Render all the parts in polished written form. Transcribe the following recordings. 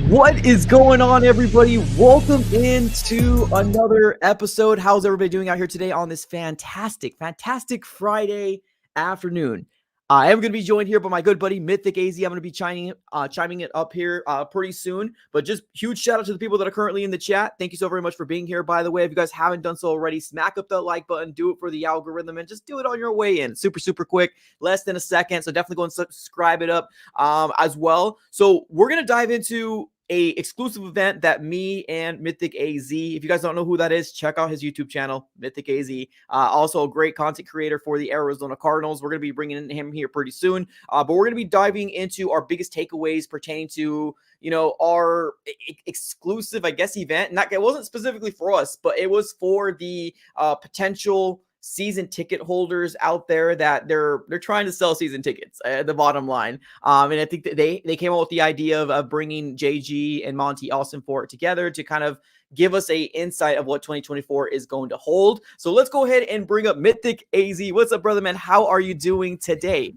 What is going on, everybody? Welcome into another episode. How's everybody doing out here today on this fantastic Friday afternoon? I am going to be joined here by my good buddy Mythic AZ. I'm going to be chiming it up here pretty soon. But just huge shout out to the people that are currently in the chat. Thank you so very much for being here. By the way, if you guys haven't done so already, smack up that like button, do it for the algorithm, and just do it on your way in. Super quick, less than a second. So definitely go and subscribe it up as well. So we're going to dive into a exclusive event that me and Mythic AZ, if you guys don't know who that is, check out his YouTube channel, Mythic AZ. Also a great content creator for the Arizona Cardinals. We're going to be bringing him here pretty soon. But we're going to be diving into our biggest takeaways pertaining to, our exclusive, I guess, event. It wasn't specifically for us, but it was for the potential season ticket holders out there that they're trying to sell season tickets at the bottom line. And I think that they came up with the idea of bringing JG and Monti Ossenfort together to kind of give us a insight of what 2024 is going to hold. So let's go ahead and bring up Mythic AZ. What's up, brother, man? How are you doing today?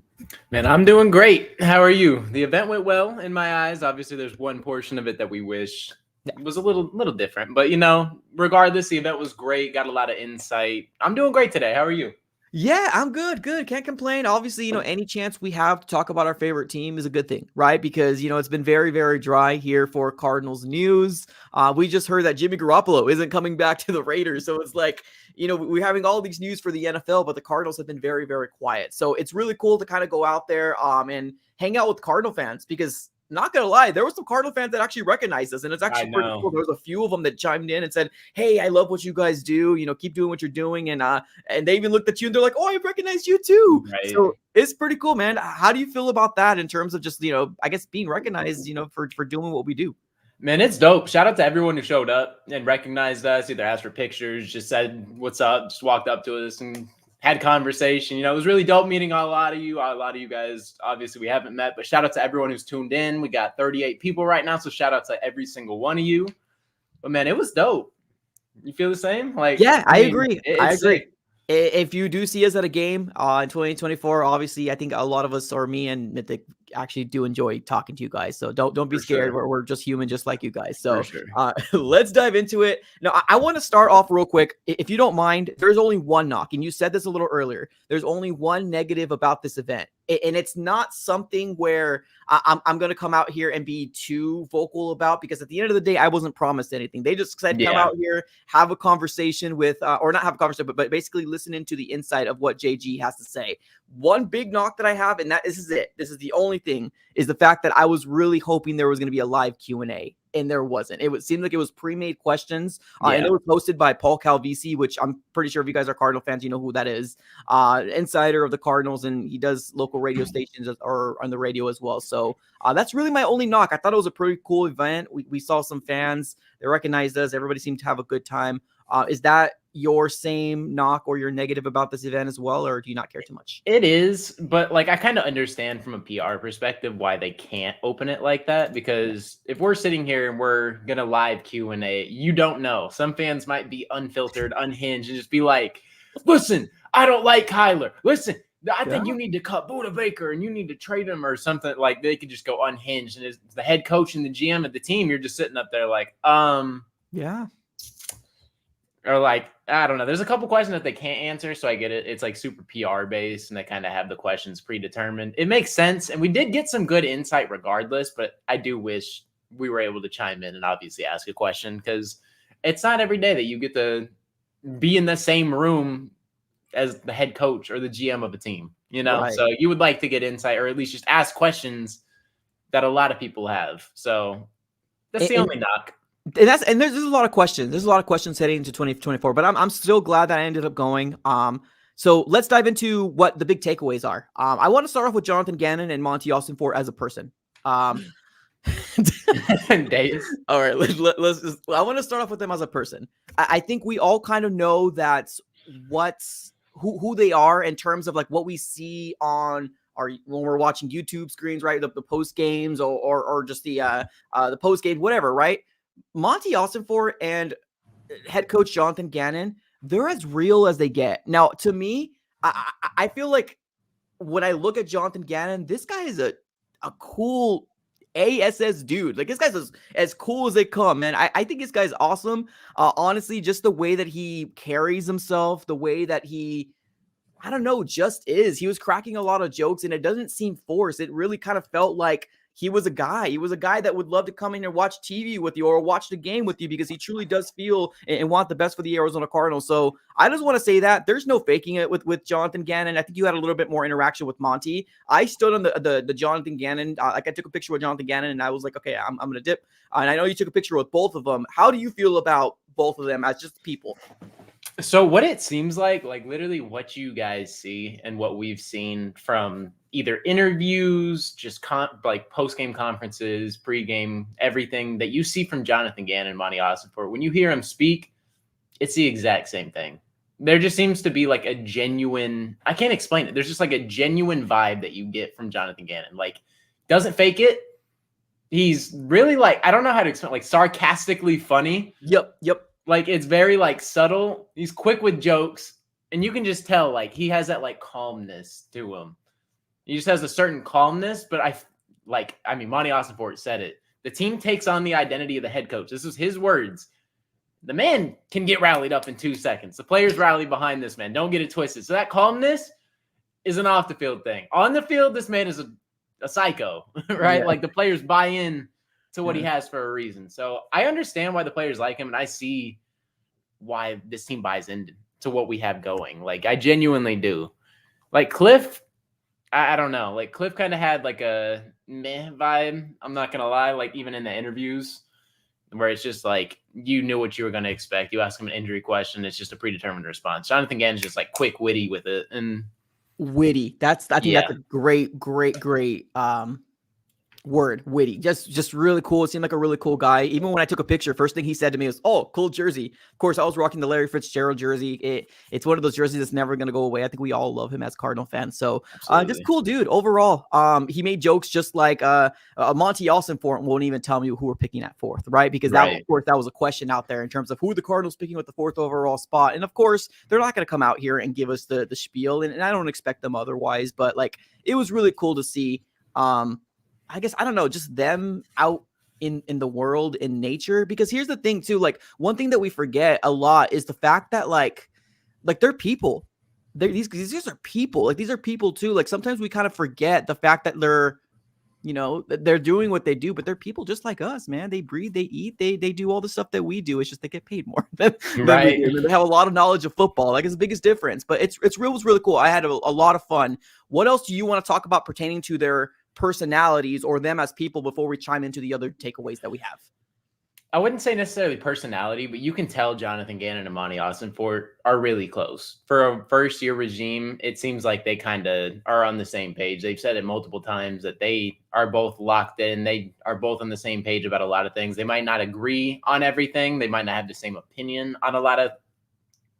Man, I'm doing great. How are you? The event went well in my eyes. Obviously, there's one portion of it that we wish it was a little different, but regardless, the event was great. Got a lot of insight. I'm doing great today. How are you? Yeah, I'm good. Can't complain. Obviously, any chance we have to talk about our favorite team is a good thing, right? Because, it's been very, very dry here for Cardinals news. We just heard that Jimmy Garoppolo isn't coming back to the Raiders. So it's like, we're having all these news for the NFL, but the Cardinals have been very, very quiet. So it's really cool to kind of go out there and hang out with Cardinal fans because, not gonna lie, there were some Cardinal fans that actually recognized us, and it's actually pretty cool. There was a few of them that chimed in and said, "Hey, I love what you guys do. Keep doing what you're doing." And they even looked at you and they're like, "Oh, I recognize you too." Right. So it's pretty cool, man. How do you feel about that in terms of just I guess being recognized, for doing what we do? Man, it's dope. Shout out to everyone who showed up and recognized us. Either asked for pictures, just said what's up, just walked up to us and had conversation. It was really dope meeting a lot of you guys. Obviously we haven't met, but shout out to everyone who's tuned in. We got 38 people right now, so shout out to every single one of you. But man, it was dope. You feel the same? Yeah, I agree. I agree. Sick. If you do see us at a game in 2024, obviously I think a lot of us, or me and Mythic, actually do enjoy talking to you guys. So don't be scared. Sure. We're just human, just like you guys. So sure. Let's dive into it. Now, I want to start off real quick. If you don't mind, there's only one knock, and you said this a little earlier. There's only one negative about this event, and it's not something where I'm going to come out here and be too vocal about, because at the end of the day, I wasn't promised anything. They just said, come out here, have a conversation with, or not have a conversation, but basically listen into the insight of what JG has to say. One big knock that I have, and this is it. This is the only thing, is the fact that I was really hoping there was going to be a live Q&A. And there wasn't. It seemed like it was pre-made questions. And it was hosted by Paul Calvisi, which I'm pretty sure if you guys are Cardinal fans, you know who that is. Insider of the Cardinals, and he does local radio stations or on the radio as well. So that's really my only knock. I thought it was a pretty cool event. We saw some fans. They recognized us. Everybody seemed to have a good time. Is that your same knock or your negative about this event as well, or do you not care too much? It is, but I kind of understand from a PR perspective why they can't open it like that, because if we're sitting here and we're gonna live Q&A, you don't know. Some fans might be unfiltered, unhinged, and just be like, listen, I don't like Kyler. Listen, I think you need to cut Buda Baker and you need to trade him or something. Like, they could just go unhinged. And as the head coach and the GM of the team, you're just sitting up there like, Yeah. Or like, I don't know. There's a couple questions that they can't answer, so I get it. It's like super PR based, and they kind of have the questions predetermined. It makes sense, and we did get some good insight regardless. But I do wish we were able to chime in and obviously ask a question, because it's not every day that you get to be in the same room as the head coach or the GM of a team. Right. So you would like to get insight, or at least just ask questions that a lot of people have. So that's the only knock. And there's a lot of questions. There's a lot of questions heading into 2024, but I'm still glad that I ended up going. So let's dive into what the big takeaways are. I want to start off with Jonathan Gannon and Monti Ossenfort as a person. Days. All right, let's just, I want to start off with them as a person. I think we all kind of know that's who they are in terms of like what we see on when we're watching YouTube screens, right? The post games or just the post game, whatever, right? Monti Ossenfort and head coach Jonathan Gannon, they're as real as they get. Now, to me, I feel like when I look at Jonathan Gannon, this guy is a cool ASS dude. Like, this guy's as cool as they come, man. I think this guy's awesome. Honestly, just the way that he carries himself, the way that he, I don't know, just is. He was cracking a lot of jokes, and it doesn't seem forced. It really kind of felt like he was a guy. He was a guy that would love to come in and watch TV with you or watch the game with you, because he truly does feel and want the best for the Arizona Cardinals. So I just want to say that there's no faking it with Jonathan Gannon. I think you had a little bit more interaction with Monti. I stood on the Jonathan Gannon. Like, I took a picture with Jonathan Gannon, and I was like, okay, I'm going to dip. And I know you took a picture with both of them. How do you feel about both of them as just people? So what it seems like literally what you guys see and what we've seen from either interviews, just like post-game conferences, pre-game, everything that you see from Jonathan Gannon and Monti Ossenfort, when you hear him speak, it's the exact same thing. There just seems to be like a genuine, I can't explain it. There's just like a genuine vibe that you get from Jonathan Gannon. Like, doesn't fake it. He's really like, I don't know how to explain, like sarcastically funny. Yep. Like, it's very like subtle. He's quick with jokes, and you can just tell like he has that like calmness to him. He just has a certain calmness. But Monti Ossenfort said it. The team takes on the identity of the head coach. This is his words. The man can get rallied up in 2 seconds. The players rally behind this man. Don't get it twisted. So that calmness is an off the field thing. On the field, this man is a psycho, right? Yeah. Like, the players buy in to what he has for a reason. So I understand why the players like him, and I see why this team buys into what we have going. Like, I genuinely do. Like, Cliff, I don't know. Like, Cliff kind of had like a meh vibe. I'm not going to lie. Like, even in the interviews where it's just like, you knew what you were going to expect. You ask him an injury question, it's just a predetermined response. Jonathan Gannon's just like quick, witty with it. And witty. I think that's a great word, witty. Just really cool. It seemed like a really cool guy. Even when I took a picture, first thing he said to me was, "Oh, cool jersey." Of course, I was rocking the Larry Fitzgerald jersey. It's one of those jerseys that's never going to go away. I think we all love him as Cardinal fans. So just cool dude overall. He made jokes just like Monti Ossenfort won't even tell me who we're picking at fourth, right? Because of course, that was a question out there in terms of who the Cardinals picking with the fourth overall spot. And of course, they're not going to come out here and give us the spiel, and I don't expect them otherwise. But like, it was really cool to see. I guess, I don't know, just them out in the world, in nature. Because here's the thing too, like, one thing that we forget a lot is the fact that like they're people. These are people. Like, these are people too. Like, sometimes we kind of forget the fact that they're doing what they do, but they're people just like us, man. They breathe, they eat, they do all the stuff that we do. It's just they get paid more than we do. They have a lot of knowledge of football. Like, it's the biggest difference. But it was really cool. I had a lot of fun. What else do you want to talk about pertaining to their personalities or them as people before we chime into the other takeaways that we have? I wouldn't say necessarily personality, but you can tell Jonathan Gannon and Monti Ossenfort are really close. For a first-year regime, it seems like they kind of are on the same page. They've said it multiple times that they are both locked in. They are both on the same page about a lot of things. They might not agree on everything. They might not have the same opinion on a lot of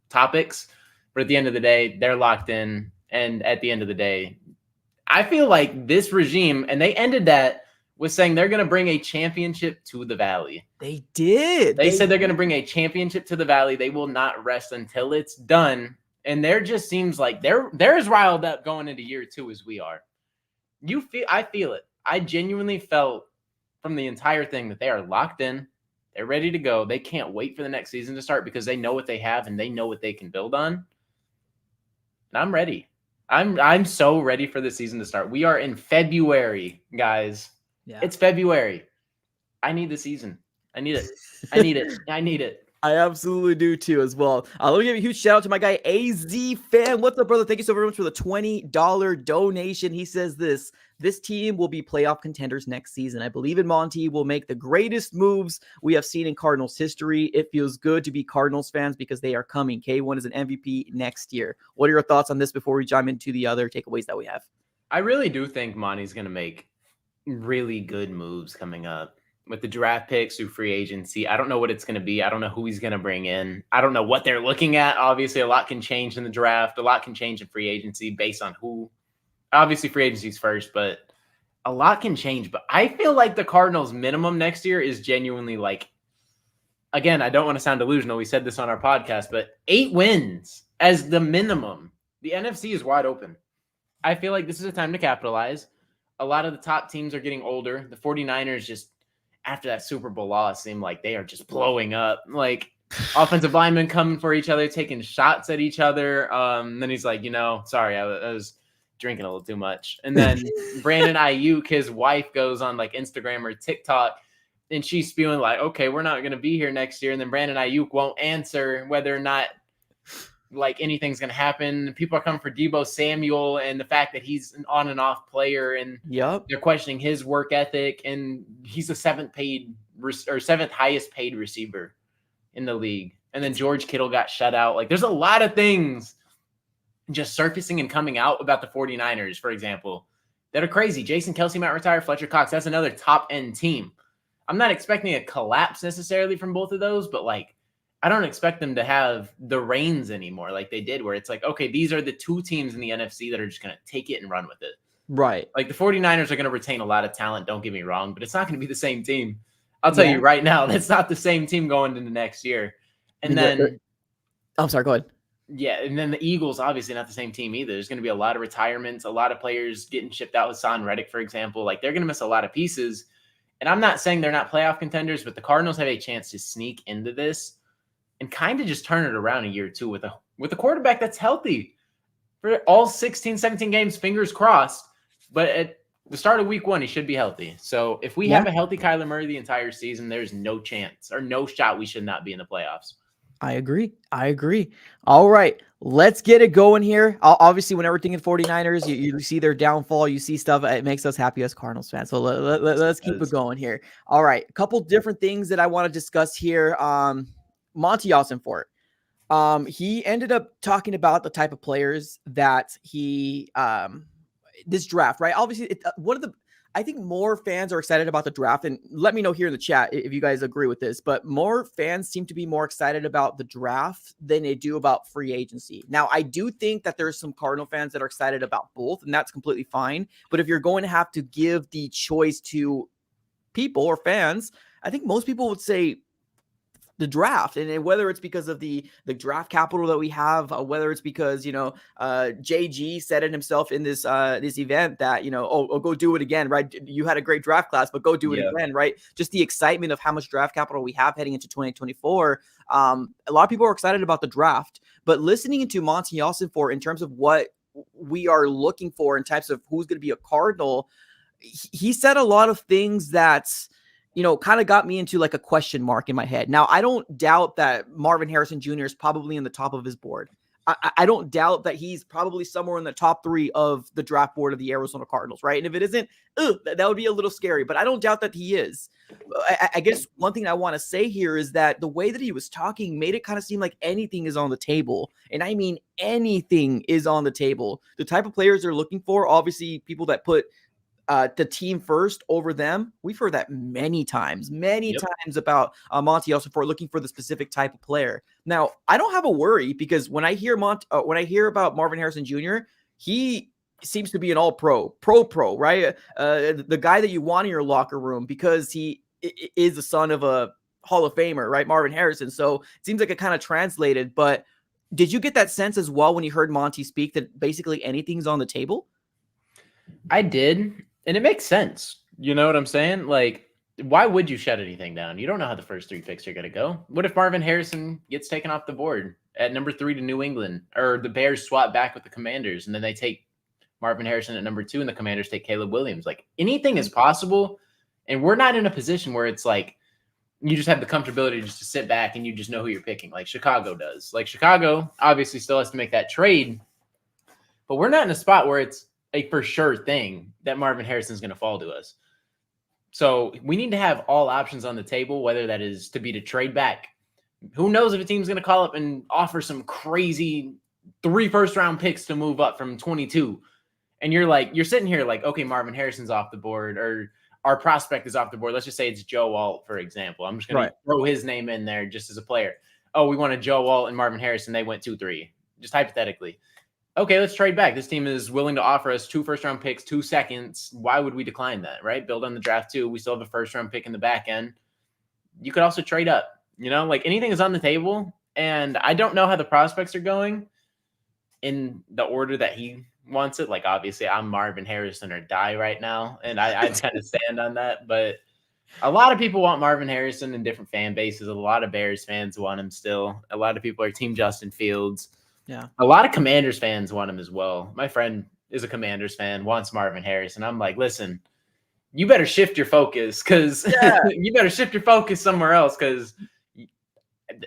topics. But at the end of the day, they're locked in. And at the end of the day, I feel like this regime, and they ended that with saying they're going to bring a championship to the Valley. They did. They said they're going to bring a championship to the Valley. They will not rest until it's done. And there just seems like they're as riled up going into year 2 as we are. I feel it. I genuinely felt from the entire thing that they are locked in. They're ready to go. They can't wait for the next season to start because they know what they have and they know what they can build on. And I'm ready. I'm so ready for the season to start. We are in February, guys. Yeah. It's February. I need the season. I need it. I need it. I need it. I absolutely do too as well. Let me give a huge shout out to my guy AZ Fan. What's up, brother? Thank you so very much for the $20 donation. He says this team will be playoff contenders next season. I believe in Monti will make the greatest moves we have seen in Cardinals history. It feels good to be Cardinals fans because they are coming. K1 is an MVP next year. What are your thoughts on this before we jump into the other takeaways that we have? I really do think Monti's going to make really good moves coming up. With the draft picks through free agency, I don't know what it's going to be. I don't know who he's going to bring in. I don't know what they're looking at. Obviously, a lot can change in the draft. A lot can change in free agency based on who. Obviously, free agency's first, but a lot can change. But I feel like the Cardinals' minimum next year is genuinely like, again, I don't want to sound delusional. We said this on our podcast, but 8 wins as the minimum. The NFC is wide open. I feel like this is a time to capitalize. A lot of the top teams are getting older. The 49ers just, after that Super Bowl loss, seemed like they are just blowing up. Like offensive linemen coming for each other, taking shots at each other. Then he's like, sorry, I was drinking a little too much. And then Brandon Ayuk, his wife, goes on like Instagram or TikTok, and she's spewing like, okay, we're not going to be here next year. And then Brandon Ayuk won't answer whether or not like anything's going to happen. People are coming for Deebo Samuel and the fact that he's an on and off player, and they're questioning his work ethic. And he's the seventh highest paid receiver in the league. And then George Kittle got shut out. Like there's a lot of things just surfacing and coming out about the 49ers, for example, that are crazy. Jason Kelce might retire. Fletcher Cox, that's another top end team. I'm not expecting a collapse necessarily from both of those, but like, I don't expect them to have the reins anymore like they did, where it's like, okay, these are the 2 teams in the NFC that are just going to take it and run with it. Right. Like the 49ers are going to retain a lot of talent, don't get me wrong, but it's not going to be the same team. I'll tell you right now, that's not the same team going into next year. And then I'm sorry, go ahead. Yeah, and then the Eagles, obviously not the same team either. There's going to be a lot of retirements, a lot of players getting shipped out with Son Reddick, for example. Like they're going to miss a lot of pieces. And I'm not saying they're not playoff contenders, but the Cardinals have a chance to sneak into this and kind of just turn it around a year or two with a quarterback that's healthy for all 16, 17 games, fingers crossed. But at the start of week 1, he should be healthy. So if we have a healthy Kyler Murray the entire season, there's no chance or no shot we should not be in the playoffs. I agree. All right, let's get it going here. Obviously, when everything in 49ers, you see their downfall, you see stuff, it makes us happy as Cardinals fans. So let's keep it going here. All right, a couple different things that I want to discuss here. Monti Ossenfort. He ended up talking about the type of players that he this draft, right? Obviously, I think more fans are excited about the draft, and let me know here in the chat if you guys agree with this, but more fans seem to be more excited about the draft than they do about free agency. Now, I do think that there's some Cardinal fans that are excited about both, and that's completely fine. But if you're going to have to give the choice to people or fans, I think most people would say the draft, and whether it's because of the draft capital that we have, whether it's because JG said it himself in this event that go do it again, right? You had a great draft class, but go do it again, right? Just the excitement of how much draft capital we have heading into 2024. A lot of people are excited about the draft, but listening to Monti Ossenfort in terms of what we are looking for in types of who's going to be a Cardinal, he said a lot of things that's kind of got me into like a question mark in my head. Now, I don't doubt that Marvin Harrison Jr. is probably in the top of his board. I don't doubt that he's probably somewhere in the top 3 of the draft board of the Arizona Cardinals, right? And if it isn't, that would be a little scary, but I don't doubt that he is. I guess one thing I want to say here is that the way that he was talking made it kind of seem like anything is on the table. And I mean, anything is on the table. The type of players they're looking for, obviously people that put the team first over them. We've heard that many times about Monti Ossenfort looking for the specific type of player. Now, I don't have a worry because when I hear about Marvin Harrison Jr., he seems to be an all pro, right? The guy that you want in your locker room because he is the son of a Hall of Famer, right? Marvin Harrison. So it seems like it kind of translated, but did you get that sense as well when you heard Monti speak that basically anything's on the table? I did. And it makes sense. You know what I'm saying? Like, why would you shut anything down? You don't know how the first 3 picks are going to go. What if Marvin Harrison gets taken off the board at number 3 to New England, or the Bears swap back with the Commanders and then they take Marvin Harrison at number 2 and the Commanders take Caleb Williams? Like, anything is possible. And we're not in a position where it's like you just have the comfortability just to sit back and you just know who you're picking, like Chicago does. Like, Chicago obviously still has to make that trade, but we're not in a spot where it's a for sure thing that Marvin Harrison is going to fall to us. So we need to have all options on the table, whether that is to be to trade back. Who knows if a team's going to call up and offer some crazy 3 first-round picks to move up from 22. And you're sitting here like, okay, Marvin Harrison's off the board, or our prospect is off the board. Let's just say it's Joe Alt, for example. I'm just going to throw his name in there just as a player. Oh, we wanted Joe Alt and Marvin Harrison. They went 2-3, just hypothetically. Okay, let's trade back. This team is willing to offer us 2 first-round picks, 2 seconds. Why would we decline that, right? Build on the draft too. We still have a first-round pick in the back end. You could also trade up. Like, anything is on the table. And I don't know how the prospects are going in the order that he wants it. Like, obviously, I'm Marvin Harrison or die right now, and I kind of stand on that. But a lot of people want Marvin Harrison in different fan bases. A lot of Bears fans want him still. A lot of people are Team Justin Fields. Yeah. A lot of Commanders fans want him as well. My friend is a Commanders fan, wants Marvin Harrison. I'm like, listen, you better shift your focus you better shift your focus somewhere else because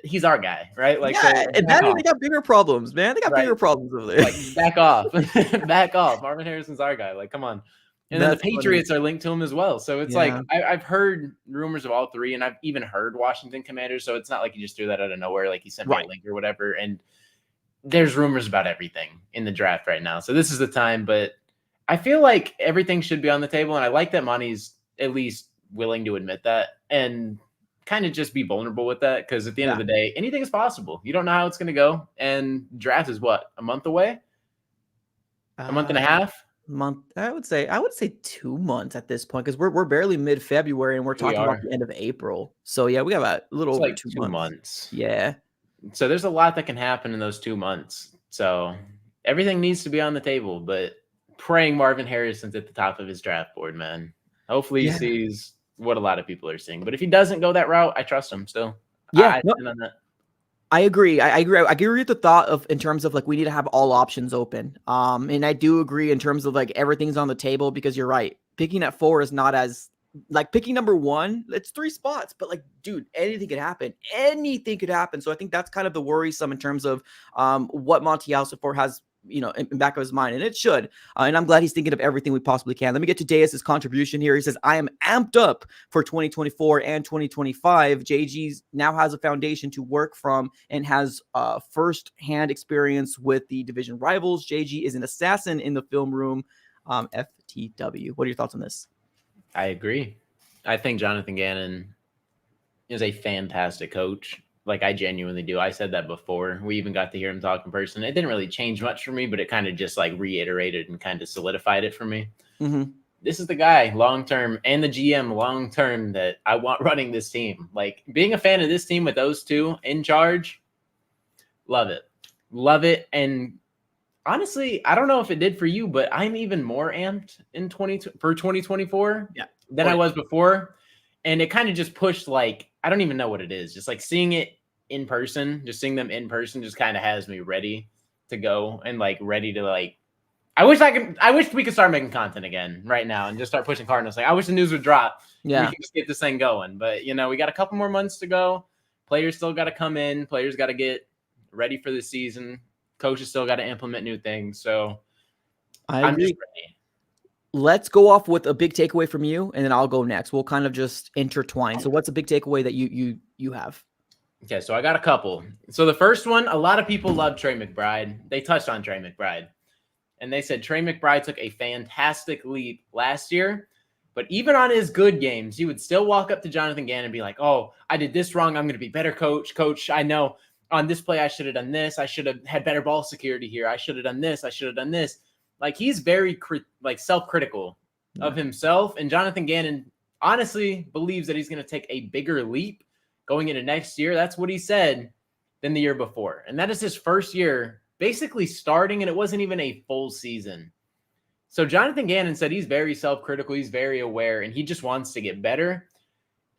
he's our guy, right? Like, yeah, so, and they got bigger problems, man. They got bigger problems over there. Like, back off. Back off. Marvin Harrison's our guy. Like, come on. And then the Patriots are linked to him as well. So it's like, I've heard rumors of all 3, and I've even heard Washington Commanders. So it's not like he just threw that out of nowhere, like he sent me a link or whatever. And there's rumors about everything in the draft right now. So this is the time, but I feel like everything should be on the table. And I like that Monti's at least willing to admit that and kind of just be vulnerable with that. Cause at the end of the day, anything is possible. You don't know how it's going to go. And draft is what, a month away? A month and a half? I would say 2 months at this point. Cause we're barely mid-February and we're talking about the end of April. So yeah, we got about a little over like 2 months. Yeah. So there's a lot that can happen in those 2 months. So everything needs to be on the table, but praying Marvin Harrison's at the top of his draft board, man. Hopefully he sees what a lot of people are seeing. But if he doesn't go that route, I trust him still. Yeah. I agree. I agree with the thought of in terms of like we need to have all options open. And I do agree in terms of like everything's on the table because you're right. Picking at 4 is not as like picking number 1, it's 3 spots, but like, dude, anything could happen. Anything could happen. So I think that's kind of the worrisome in terms of what Monti Ossenfort has, in back of his mind, and it should. And I'm glad he's thinking of everything we possibly can. Let me get to Deus's contribution here. He says, I am amped up for 2024 and 2025. JG now has a foundation to work from and has first-hand experience with the division rivals. JG is an assassin in the film room. FTW. What are your thoughts on this? I agree. I think Jonathan Gannon is a fantastic coach. Like, I genuinely do. I said that before. We even got to hear him talk in person. It didn't really change much for me, but it kind of just like reiterated and kind of solidified it for me. Mm-hmm. This is the guy long-term and the GM long-term that I want running this team. Like, being a fan of this team with those 2 in charge, love it. Love it. And honestly, I don't know if it did for you, but I'm even more amped for 2024 than I was before. And it kind of just pushed, like, I don't even know what it is. Just like seeing it in person, just seeing them in person just kind of has me ready to go and like ready to like, I wish we could start making content again right now and just start pushing Cardinals. Like, I wish the news would drop. Yeah. We can just get this thing going. But, we got a couple more months to go. Players still got to come in. Players got to get ready for the season. Coaches still got to implement new things. So I'm just ready. Let's go off with a big takeaway from you, and then I'll go next. We'll kind of just intertwine. So what's a big takeaway that you have? Okay, so I got a couple. So the first one, a lot of people love Trey McBride. They touched on Trey McBride. And they said Trey McBride took a fantastic leap last year. But even on his good games, he would still walk up to Jonathan Gannon and be like, oh, I did this wrong. I'm going to be better, coach. Coach, I know on this play I should have done this. I should have had better ball security here. I should have done this. I should have done this. Like, he's very self-critical of himself. And Jonathan Gannon honestly believes that he's going to take a bigger leap going into next year. That's what he said than the year before. And that is his first year basically starting, and it wasn't even a full season. So Jonathan Gannon said he's very self-critical. He's very aware, and he just wants to get better.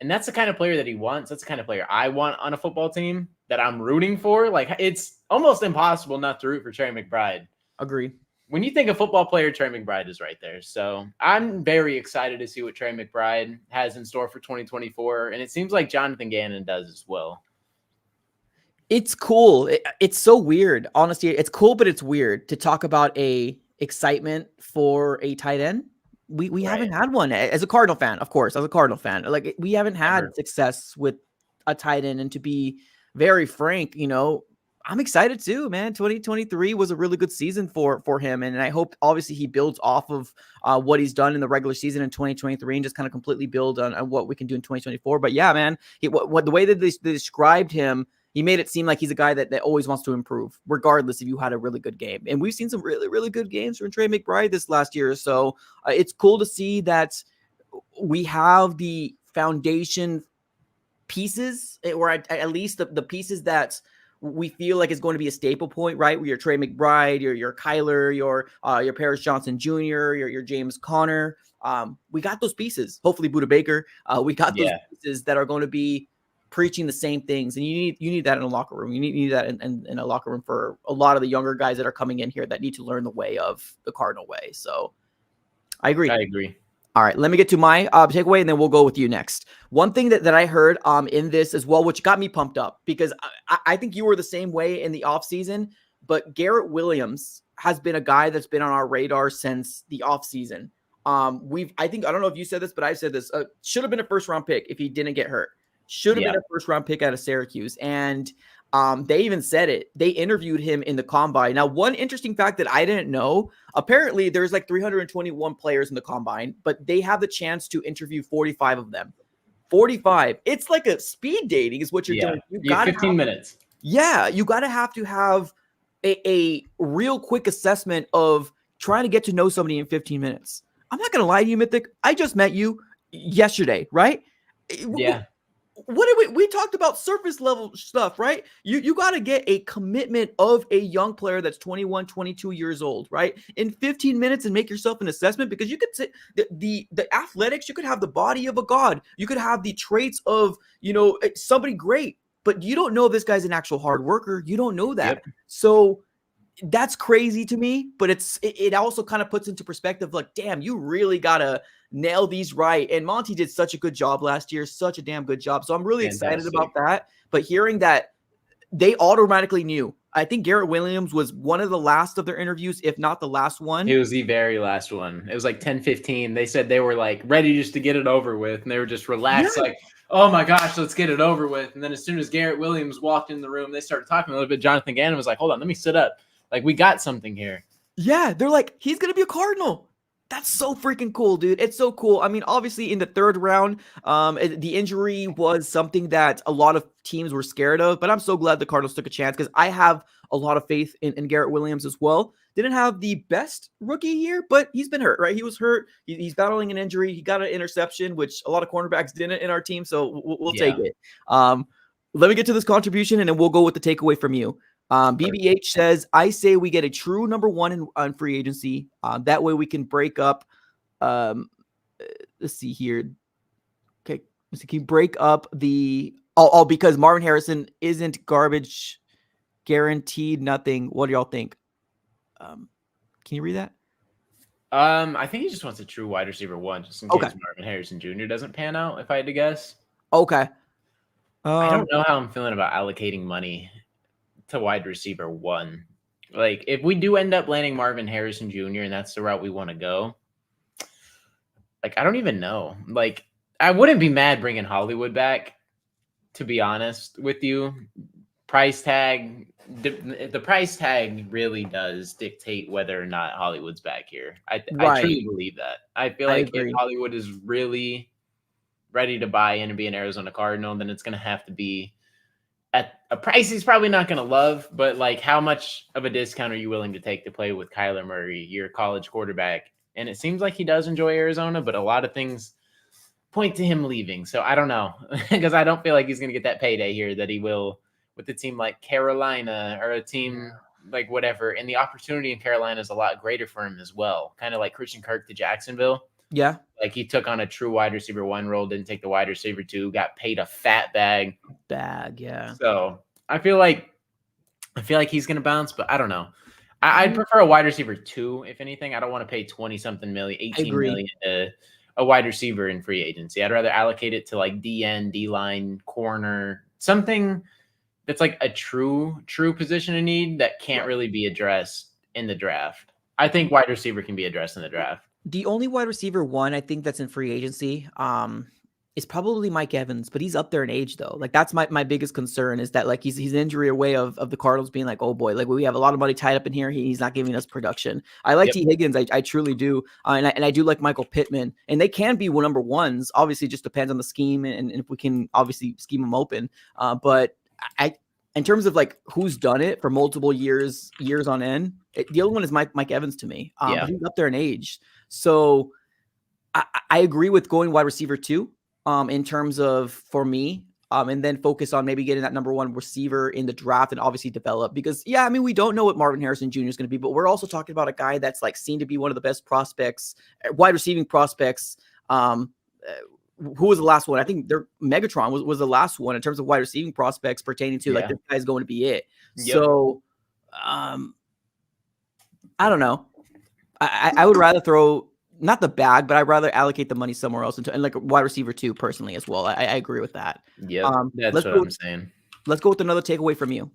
And that's the kind of player that he wants. That's the kind of player I want on a football team that I'm rooting for. Like, it's almost impossible not to root for Trey McBride. Agree. When you think of football player, Trey McBride is right there. So I'm very excited to see what Trey McBride has in store for 2024. And it seems like Jonathan Gannon does as well. It's cool. It's so weird. Honestly, it's cool, but it's weird to talk about a excitement for a tight end. We haven't had one as a Cardinal fan, of course, as a Cardinal fan. Like, we haven't had success with a tight end. And to be very frank, I'm excited too, man. 2023 was a really good season for him. And I hope obviously he builds off of what he's done in the regular season in 2023 and just kind of completely build on what we can do in 2024. But yeah, man, the way that they described him, he made it seem like he's a guy that always wants to improve, regardless if you had a really good game. And we've seen some really, really good games from Trey McBride this last year. So it's cool to see that we have the foundation pieces, or at least the pieces that we feel like is going to be a staple point, right? Where your Trey McBride, your Kyler, your Paris Johnson Jr., your James Conner. We got those pieces. Hopefully, Budda Baker. We got those pieces that are going to be preaching the same things, and you need that in a locker room. You need that in a locker room for a lot of the younger guys that are coming in here that need to learn the way of the Cardinal way. So, I agree. All right, let me get to my takeaway, and then we'll go with you next. One thing that I heard in this as well, which got me pumped up, because I think you were the same way in the offseason, but Garrett Williams has been a guy that's been on our radar since the offseason. I don't know if you said this, but I said this, should have been a first-round pick if he didn't get hurt. Should have been a first-round pick out of Syracuse. And they even said it. They interviewed him in the combine. Now, one interesting fact that I didn't know, apparently there's like 321 players in the combine, but they have the chance to interview 45 of them. 45. It's like a speed dating is what you're doing. You got 15 minutes. Yeah, you got to have a real quick assessment of trying to get to know somebody in 15 minutes. I'm not going to lie to you, Mythic. I just met you yesterday, right? Yeah. What did we talked about surface level stuff, right? You got to get a commitment of a young player that's 21, 22 years old, right? In 15 minutes and make yourself an assessment, because you could say the athletics, you could have the body of a god. You could have the traits of, somebody great, but you don't know if this guy's an actual hard worker. You don't know that. Yep. So that's crazy to me, but it also kind of puts into perspective, like, damn, you really got to nail these right. And Monti did such a good job last year, such a damn good job. So I'm really excited about that. But hearing that they automatically knew, I think Garrett Williams was one of the last of their interviews, if not the last one. It was the very last one. It was like 10:15. They said they were like ready just to get it over with. And they were just relaxed, like, oh my gosh, let's get it over with. And then as soon as Garrett Williams walked in the room, they started talking a little bit. Jonathan Gannon was like, hold on, let me sit up. Like, we got something here. Yeah, they're like, he's going to be a Cardinal. That's so freaking cool, dude. It's so cool. I mean, obviously in the third round, the injury was something that a lot of teams were scared of, but I'm so glad the Cardinals took a chance, because I have a lot of faith in Garrett Williams as well. Didn't have the best rookie year, but he's been hurt, right? He was hurt. He's battling an injury. He got an interception, which a lot of cornerbacks didn't in our team, so we'll take it. Let me get to this contribution, and then we'll go with the takeaway from you. BBH says, I say we get a true number one on free agency. That way we can break up. Let's see here. Okay. Can you break up because Marvin Harrison isn't garbage, guaranteed nothing. What do y'all think? Can you read that? I think he just wants a true wide receiver one, just in case Marvin Harrison Jr. doesn't pan out, if I had to guess. Okay. I don't know how I'm feeling about allocating money to wide receiver one. Like, if we do end up landing Marvin Harrison Jr. and that's the route we want to go, like, I don't even know. Like, I wouldn't be mad bringing Hollywood back, to be honest with you. Price tag, the price tag really does dictate whether or not Hollywood's back here. I truly believe that. I feel like if Hollywood is really ready to buy in and be an Arizona Cardinal, then it's going to have to be at a price he's probably not going to love, but like, how much of a discount are you willing to take to play with Kyler Murray, your college quarterback? And it seems like he does enjoy Arizona, but a lot of things point to him leaving. So I don't know, because I don't feel like he's going to get that payday here that he will with a team like Carolina or a team like whatever. And the opportunity in Carolina is a lot greater for him as well. Kind of like Christian Kirk to Jacksonville. Yeah. Like he took on a true wide receiver 1 role, didn't take the wide receiver 2, got paid a fat bag. Yeah. So I feel like he's gonna bounce, but I don't know. I'd prefer a wide receiver 2, if anything. I don't want to pay 20 something million, I 18 agree. million to a wide receiver in free agency. I'd rather allocate it to like DN, D line, corner, something that's like a true position of need that can't really be addressed in the draft. I think wide receiver can be addressed in the draft. The only wide receiver one I think that's in free agency is probably Mike Evans, but he's up there in age though. Like that's my biggest concern is that like he's an injury away of the Cardinals being like, oh boy, like we have a lot of money tied up in here. He's not giving us production. I like T. Higgins, I truly do, and I do like Michael Pittman, and they can be number ones. Obviously, it just depends on the scheme and if we can obviously scheme them open. But in terms of like who's done it for multiple years on end, the other one is Mike Evans to me. But he's up there in age. So I agree with going wide receiver 2 in terms of for me and then focus on maybe getting that number 1 receiver in the draft and obviously develop because, yeah, I mean, we don't know what Marvin Harrison Jr. is going to be, but we're also talking about a guy that's like seen to be one of the best prospects, wide receiving prospects. Who was the last one? I think Megatron was the last one in terms of wide receiving prospects pertaining to like this guy's going to be it. So I don't know. I would rather throw not the bag, but I'd rather allocate the money somewhere else and like a wide receiver 2 personally as well. I agree with that. Yeah, that's what I'm saying. Let's go with another takeaway from you.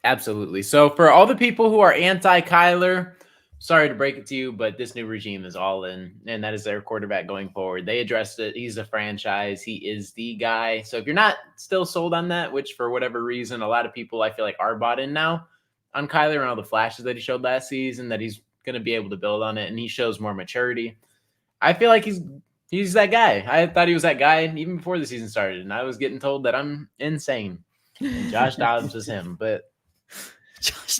Absolutely. So for all the people who are anti-Kyler, sorry to break it to you, but this new regime is all in, and that is their quarterback going forward. They addressed it. He's a franchise. He is the guy. So if you're not still sold on that, which for whatever reason, a lot of people I feel like are bought in now on Kyler and all the flashes that he showed last season, that he's going to be able to build on it, and he shows more maturity. I feel like he's that guy. I thought he was that guy even before the season started, and I was getting told that I'm insane. And Josh Dobbs was him, but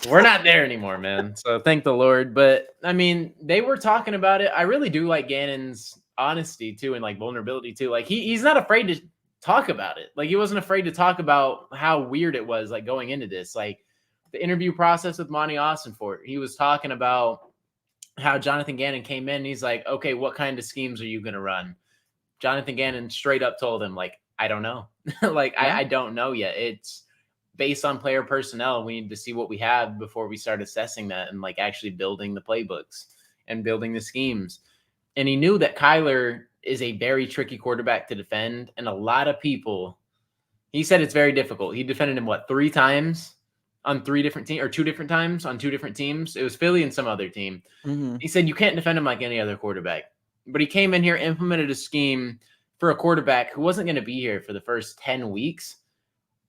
we're not there anymore, man. So thank the Lord. But I mean, they were talking about it. I really do like Gannon's honesty too, and like vulnerability too. Like he's not afraid to talk about it. Like he wasn't afraid to talk about how weird it was, like going into this, like the interview process with Monti Ossenfort. He was talking about how Jonathan Gannon came in and he's like, okay, what kind of schemes are you going to run? Jonathan Gannon straight up told him, like, I don't know. I don't know yet. It's based on player personnel. We need to see what we have before we start assessing that and like actually building the playbooks and building the schemes. And he knew that Kyler is a very tricky quarterback to defend. And a lot of people, he said it's very difficult. He defended him, 3 times? On 3 different teams, or 2 different times on 2 different teams. It was Philly and some other team. Mm-hmm. He said you can't defend him like any other quarterback. But he came in here, implemented a scheme for a quarterback who wasn't going to be here for the first 10 weeks.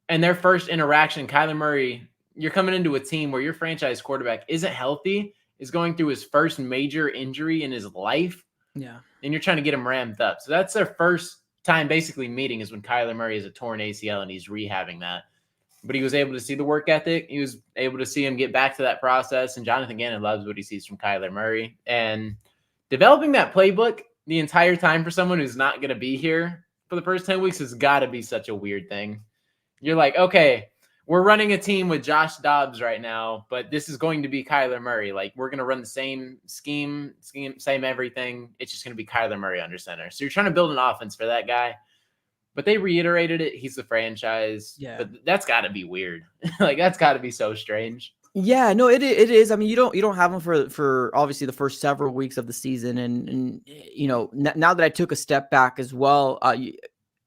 And their first interaction, Kyler Murray, you're coming into a team where your franchise quarterback isn't healthy, is going through his first major injury in his life. Yeah. And you're trying to get him ramped up. So that's their first time basically meeting is when Kyler Murray has a torn ACL and he's rehabbing that. But he was able to see the work ethic. He was able to see him get back to that process. And Jonathan Gannon loves what he sees from Kyler Murray. And developing that playbook the entire time for someone who's not going to be here for the first 10 weeks has got to be such a weird thing. You're like, okay, we're running a team with Josh Dobbs right now, but this is going to be Kyler Murray. Like, we're going to run the same scheme, same everything. It's just going to be Kyler Murray under center. So you're trying to build an offense for that guy. But they reiterated it. He's the franchise. Yeah. But that's got to be weird. Like, that's got to be so strange. Yeah, no, it is. I mean, you don't have him for obviously the first several weeks of the season. And you know, now that I took a step back as well,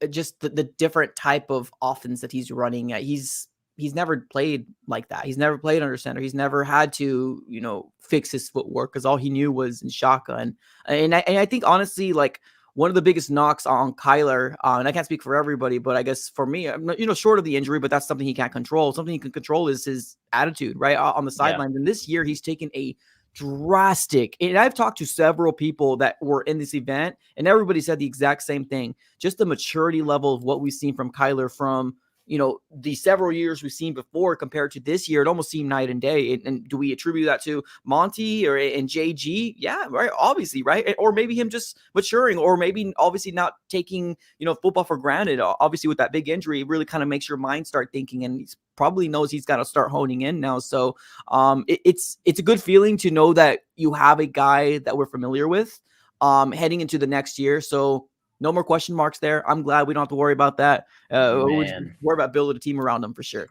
just the different type of offense that he's running. He's never played like that. He's never played under center. He's never had to, you know, fix his footwork because all he knew was in shotgun. And I think honestly, like, one of the biggest knocks on Kyler, and I can't speak for everybody, but I guess for me, you know, short of the injury, but that's something he can't control. Something he can control is his attitude, right, on the sidelines. Yeah. And this year, he's taken a drastic, and I've talked to several people that were in this event, and everybody said the exact same thing. Just the maturity level of what we've seen from Kyler from, you know, the several years we've seen before compared to this year, it almost seemed night and day. And do we attribute that to Monti and JG? Yeah, right. Obviously, right. Or maybe him just maturing, or maybe obviously not taking, you know, football for granted. Obviously, with that big injury, it really kind of makes your mind start thinking, and he probably knows he's got to start honing in now. So it's a good feeling to know that you have a guy that we're familiar with. heading into the next year. So no more question marks there. I'm glad we don't have to worry about that. We'll just worry about building a team around him for sure.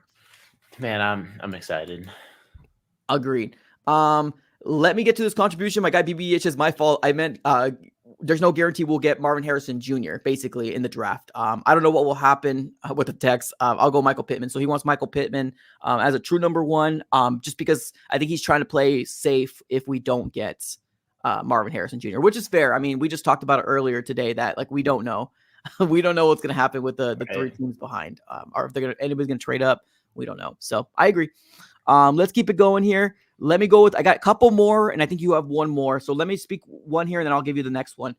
Man, I'm excited. Agreed. Let me get to this contribution. My guy BBH is my fault. I meant there's no guarantee we'll get Marvin Harrison Jr. basically in the draft. I don't know what will happen with the text. I'll go Michael Pittman. So he wants Michael Pittman as a true number one, just because I think he's trying to play safe if we don't get Marvin Harrison Jr., which is fair. I mean, we just talked about it earlier today that like we don't know. We don't know what's going to happen with the three teams behind, or if anybody's going to trade up. We don't know. So I agree. Let's keep it going here. Let me go with, I got a couple more, and I think you have one more. So let me speak one here, and then I'll give you the next one.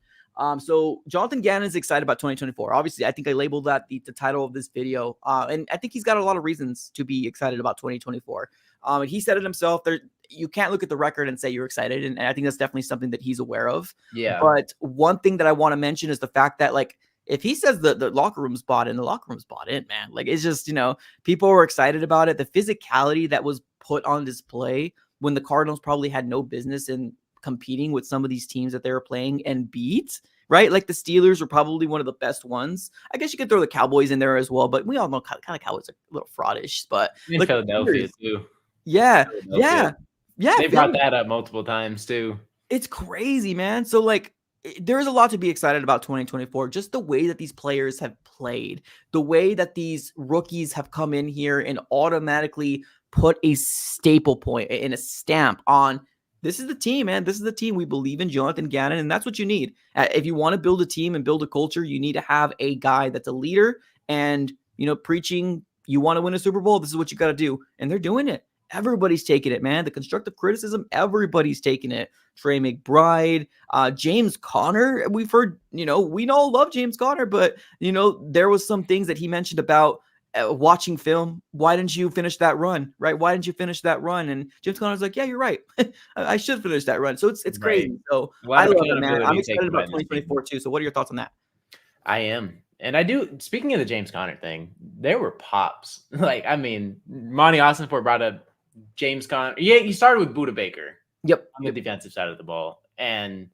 So Jonathan Gannon is excited about 2024. Obviously, I think I labeled that the title of this video. And I think he's got a lot of reasons to be excited about 2024. And he said it himself. You can't look at the record and say you're excited. And I think that's definitely something that he's aware of. Yeah. But one thing that I want to mention is the fact that, like, if he says the locker room's bought in, the locker room's bought in, man. Like, it's just, people were excited about it. The physicality that was put on display when the Cardinals probably had no business in competing with some of these teams that they were playing and beat, right? Like the Steelers were probably one of the best ones. I guess you could throw the Cowboys in there as well, but we all know kind of Cowboys are a little fraudish, but like Philadelphia too. Yeah. They brought that up multiple times too. It's crazy, man. So like, there's a lot to be excited about 2024. Just the way that these players have played, the way that these rookies have come in here and automatically put a staple point and a stamp on, this is the team, man. This is the team. We believe in Jonathan Gannon, and that's what you need. If you want to build a team and build a culture, you need to have a guy that's a leader and, preaching, you want to win a Super Bowl, this is what you got to do. And they're doing it. Everybody's taking it, man. The constructive criticism, everybody's taking it. Trey McBride, James Conner. We've heard, we all love James Conner, but, there was some things that he mentioned about watching film. Why didn't you finish that run, right? Why didn't you finish that run? And James Conner's like, yeah, you're right. I should finish that run. So it's crazy. Right. So I love it, man. I'm excited about 2024 too. So what are your thoughts on that? I am. And I do, speaking of the James Conner thing, there were pops. Monti Ossenfort brought up James Conner. Yeah, he started with Budda Baker. Yep. On the defensive side of the ball. And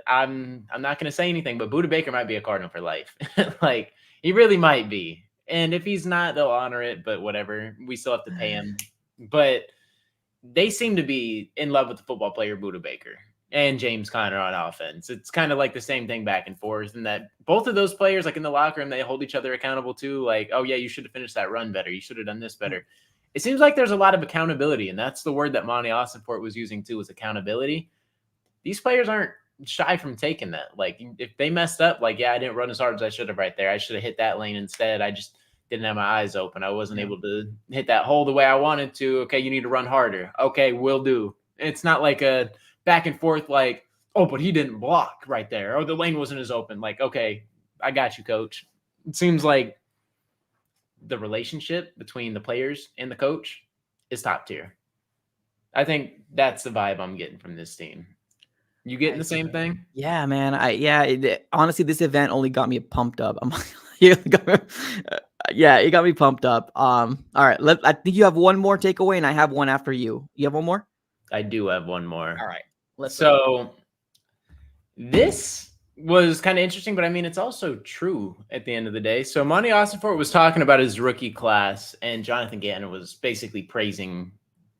I'm not going to say anything, but Budda Baker might be a Cardinal for life. Like, he really might be. And if he's not, they'll honor it, but whatever. We still have to pay him. But they seem to be in love with the football player Budda Baker and James Conner on offense. It's kind of like the same thing back and forth, and that both of those players, like in the locker room, they hold each other accountable too. Like, oh yeah, you should have finished that run better. You should have done this better. It seems like there's a lot of accountability, and that's the word that Monti Ossenfort was using too, was accountability. These players aren't shy from taking that. Like, if they messed up, like, yeah, I didn't run as hard as I should have right there. I should have hit that lane instead. I just didn't have my eyes open. I wasn't able to hit that hole the way I wanted to. Okay, you need to run harder. Okay, will do. It's not like a back and forth like, oh, but he didn't block right there. Oh, the lane wasn't as open. Like, okay, I got you, coach. It seems like the relationship between the players and the coach is top tier. I think that's the vibe I'm getting from this team. You getting the same thing? Yeah, man. Honestly, this event only got me pumped up. Yeah, it got me pumped up. All right. I think you have one more takeaway, and I have one after you. You have one more? I do have one more. All right. This was kind of interesting, but I mean, it's also true at the end of the day. So Monti Ossenfort was talking about his rookie class, and Jonathan Gannon was basically praising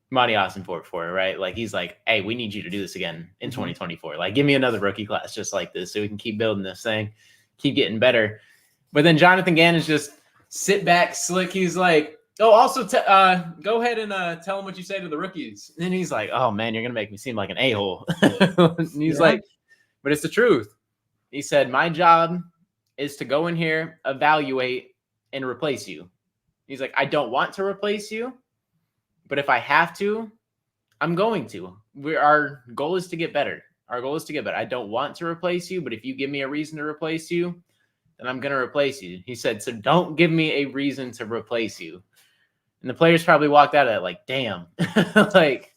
Monti Ossenfort for it, right? Like, he's like, hey, we need you to do this again in 2024. Like, give me another rookie class just like this so we can keep building this thing, keep getting better. But then Jonathan Gannon's just sit back, slick. He's like, oh, also go ahead and tell him what you say to the rookies. And then he's like, oh, man, you're going to make me seem like an a-hole. And he's like, but it's the truth. He said, my job is to go in here, evaluate, and replace you. He's like, I don't want to replace you, but if I have to, I'm going to. Our goal is to get better. Our goal is to get better. I don't want to replace you, but if you give me a reason to replace you, then I'm going to replace you. He said, so don't give me a reason to replace you. And the players probably walked out of it like, damn, like,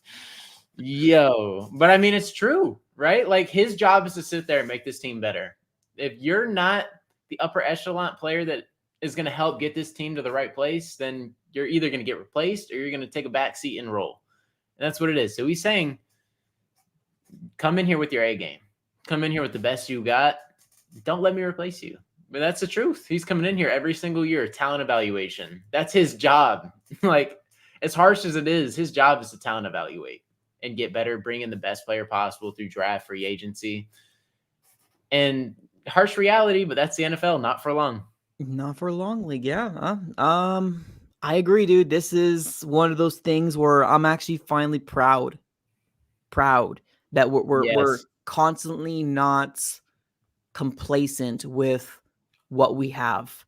yo. But I mean, it's true, right? Like, his job is to sit there and make this team better. If you're not the upper echelon player that is going to help get this team to the right place, then you're either going to get replaced or you're going to take a back seat and roll. And that's what it is. So he's saying, come in here with your A game. come in here with the best you got. Don't let me replace you. But that's the truth. He's coming in here every single year, talent evaluation. That's his job. Like, as harsh as it is, his job is to talent evaluate and get better, bring in the best player possible through draft, free agency. And harsh reality, but that's the NFL, not for long. Not for a long league, yeah. I agree, dude. This is one of those things where I'm actually finally proud that we're Yes. constantly not complacent with what we have.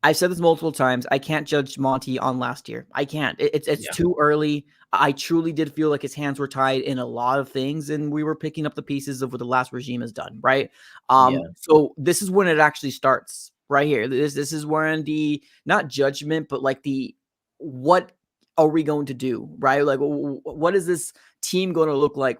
I've said this multiple times. I can't judge Monty on last year. I can't. It's Yeah. too early. I truly did feel like his hands were tied in a lot of things, and we were picking up the pieces of what the last regime has done, right? Yeah. So this is when it actually starts, right here. This is when the not judgment, but like the what are we going to do, right? Like what is this team going to look like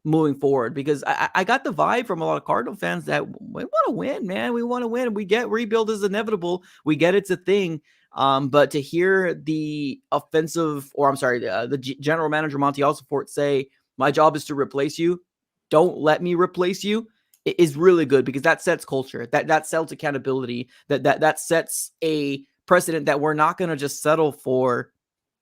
moving forward? Because I got the vibe from a lot of Cardinal fans that we want to win, man. We want to win. We get rebuild is inevitable. We get it's a thing. But to hear the offensive, or I'm sorry, the general manager Monti Ossenfort say, "My job is to replace you. Don't let me replace you," is really good because that sets culture. That sets accountability. That sets a precedent that we're not going to just settle for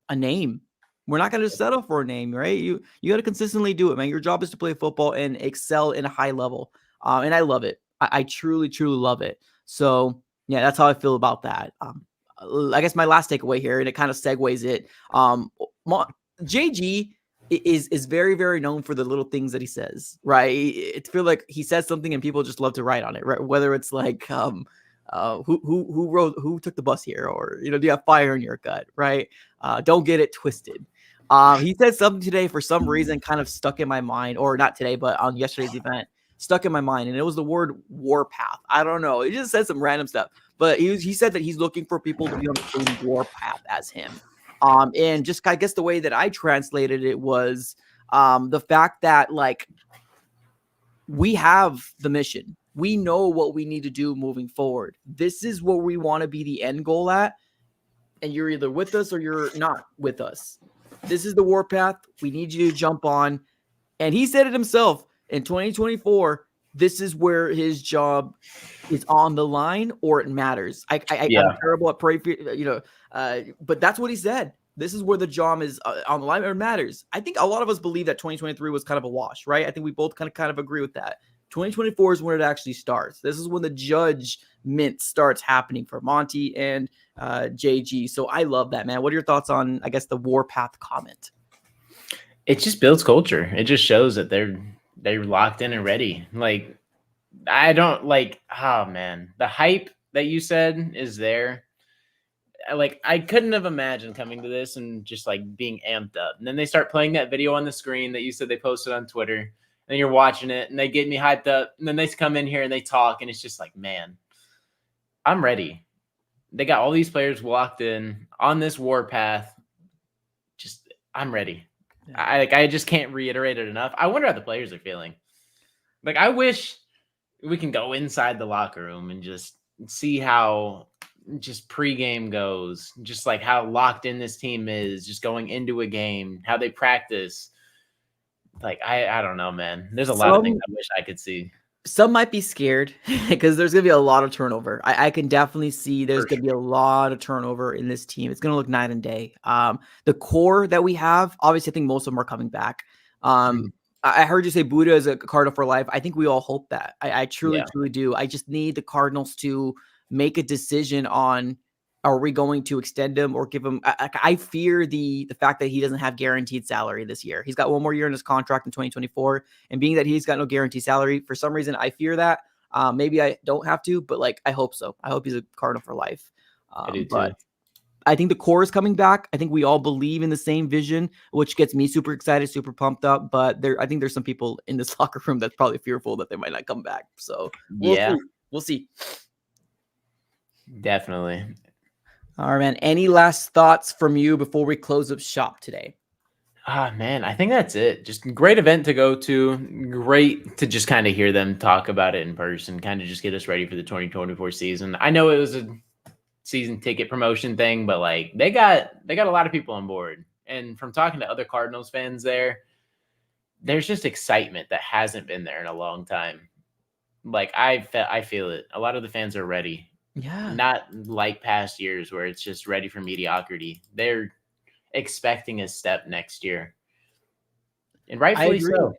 a name. We're not going to settle for a name, right? You got to consistently do it, man. Your job is to play football and excel in a high level. And I love it. I truly, truly love it. So yeah, that's how I feel about that. I guess my last takeaway here, and it kind of segues it. JG is very, very known for the little things that he says, right? It feel like he says something and people just love to write on it, right? Whether it's like who took the bus here, or do you have fire in your gut, right? Don't get it twisted. He said something today for some reason kind of stuck in my mind, or not today, but on yesterday's event, stuck in my mind, and it was the word warpath. I don't know. He just said some random stuff, but he said that he's looking for people to be on the same warpath as him. And just I guess the way that I translated it was the fact that like we have the mission. We know what we need to do moving forward. This is what we want to be the end goal at. And you're either with us or you're not with us. This is the warpath. We need you to jump on. And he said it himself in 2024. This is where his job is on the line, or it matters. I'm terrible at praying, but that's what he said. This is where the job is on the line, or it matters. I think a lot of us believe that 2023 was kind of a wash, right? I think we both kind of agree with that. 2024 is when it actually starts. This is when the judgment starts happening for Monty and JG. So I love that, man. What are your thoughts on, I guess, the warpath comment? It just builds culture. It just shows that they're locked in and ready. Like, I don't like, oh man, the hype that you said is there. Like, I couldn't have imagined coming to this and just like being amped up. And then they start playing that video on the screen that you said they posted on Twitter. And you're watching it and they get me hyped up. And then they come in here and they talk. And it's just like, man, I'm ready. They got all these players locked in on this warpath. Just, I'm ready. Yeah. I just can't reiterate it enough. I wonder how the players are feeling. Like, I wish we can go inside the locker room and just see how just pregame goes, just like how locked in this team is, just going into a game, how they practice. Like, I don't know, man. There's a lot of things I wish I could see. Some might be scared because there's going to be a lot of turnover. I can definitely see there's going to be a lot of turnover in this team. It's going to look night and day. The core that we have, obviously, I think most of them are coming back. I heard you say Buddha is a Cardinal for life. I think we all hope that. I truly, truly do. I just need the Cardinals to make a decision on, are we going to extend him or give him? I fear the fact that he doesn't have guaranteed salary this year. He's got one more year in his contract in 2024. And being that he's got no guaranteed salary, for some reason, I fear that. Maybe I don't have to, but like, I hope so. I hope he's a Cardinal for life. I do too. But I think the core is coming back. I think we all believe in the same vision, which gets me super excited, super pumped up. But I think there's some people in this locker room that's probably fearful that they might not come back. So we'll see. Definitely. All right, man. Any last thoughts from you before we close up shop today? Man, I think that's it. Just a great event to go to. Great to just kind of hear them talk about it in person, kind of just get us ready for the 2024 season. I know it was a season ticket promotion thing, but like they got a lot of people on board. And from talking to other Cardinals fans there, there's just excitement that hasn't been there in a long time. Like I feel it. A lot of the fans are ready. Yeah. Not like past years where it's just ready for mediocrity. They're expecting a step next year. And I rightfully agree. so.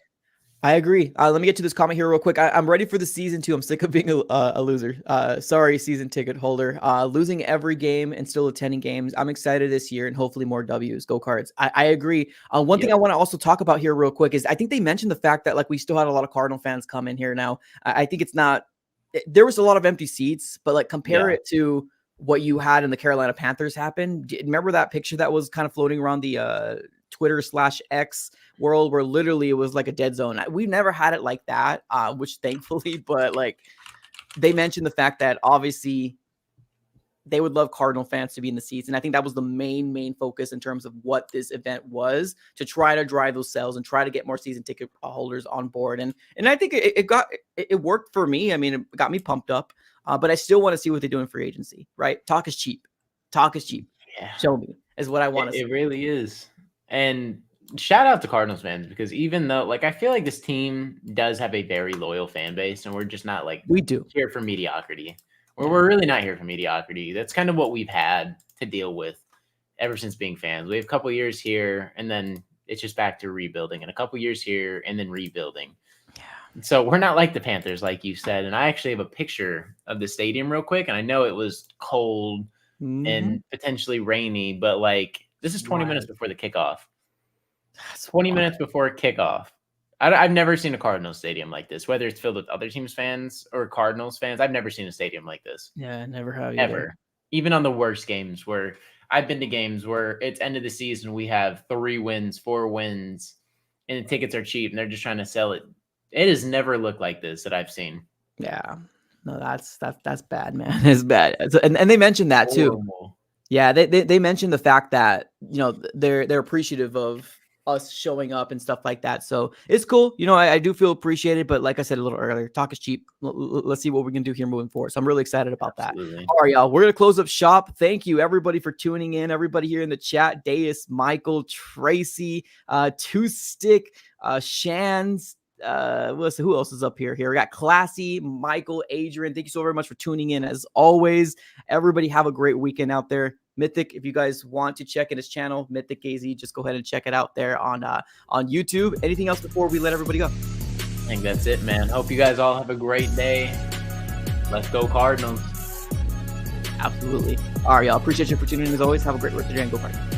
I agree. Let me get to this comment here real quick. I'm ready for the season 2. I'm sick of being a loser. Sorry, season ticket holder. Losing every game and still attending games. I'm excited this year and hopefully more W's. Go Cards. I agree. One thing I want to also talk about here real quick is I think they mentioned the fact that like we still had a lot of Cardinal fans come in here now. I think it's not. There was a lot of empty seats, but like compare it to what you had in the Carolina Panthers happen. Remember that picture that was kind of floating around the Twitter/X world where literally it was like a dead zone. We've never had it like that, which thankfully, but like they mentioned the fact that obviously they would love Cardinal fans to be in the seats. And I think that was the main focus in terms of what this event was, to try to drive those sales and try to get more season ticket holders on board. And I think it worked for me. I mean, it got me pumped up, but I still want to see what they do in free agency, right? Talk is cheap. Yeah. Show me is what I want to see. It really is. And shout out to Cardinals fans, because even though like I feel like this team does have a very loyal fan base, and we're just not like we do here for mediocrity. We're really not here for mediocrity. That's kind of what we've had to deal with ever since being fans. We have a couple years here, and then it's just back to rebuilding, and a couple years here, and then rebuilding. Yeah. So we're not like the Panthers, like you said. And I actually have a picture of the stadium real quick, and I know it was cold and potentially rainy, but like this is 20 minutes before the kickoff. That's 20 minutes before kickoff. I've never seen a Cardinals stadium like this, whether it's filled with other teams' fans or Cardinals fans. I've never seen a stadium like this. Yeah, never have. Ever. Even on the worst games where I've been to games where it's end of the season, we have 3 wins, 4 wins, and the tickets are cheap and they're just trying to sell it. It has never looked like this that I've seen. Yeah. No, that's bad, man. It's bad. And they mentioned that too. Yeah, they mentioned the fact that, you know, they're appreciative of us showing up and stuff like that. So it's cool. You know, I do feel appreciated, but like I said a little earlier, talk is cheap. Let's see what we can do here moving forward. So I'm really excited about that. All right, y'all. We're going to close up shop. Thank you, everybody, for tuning in. Everybody here in the chat, Deus, Michael, Tracy, Two Stick, Shans, who else is up here? We got Classy, Michael, Adrian. Thank you so very much for tuning in. As always, everybody have a great weekend out there. Mythic, if you guys want to check in his channel, Mythic AZ, just go ahead and check it out there on YouTube. Anything else before we let everybody go? I think that's it, man. Hope you guys all have a great day. Let's go Cardinals. Absolutely. All right, y'all. Appreciate you for tuning in as always. Have a great rest of your day and go Cardinals.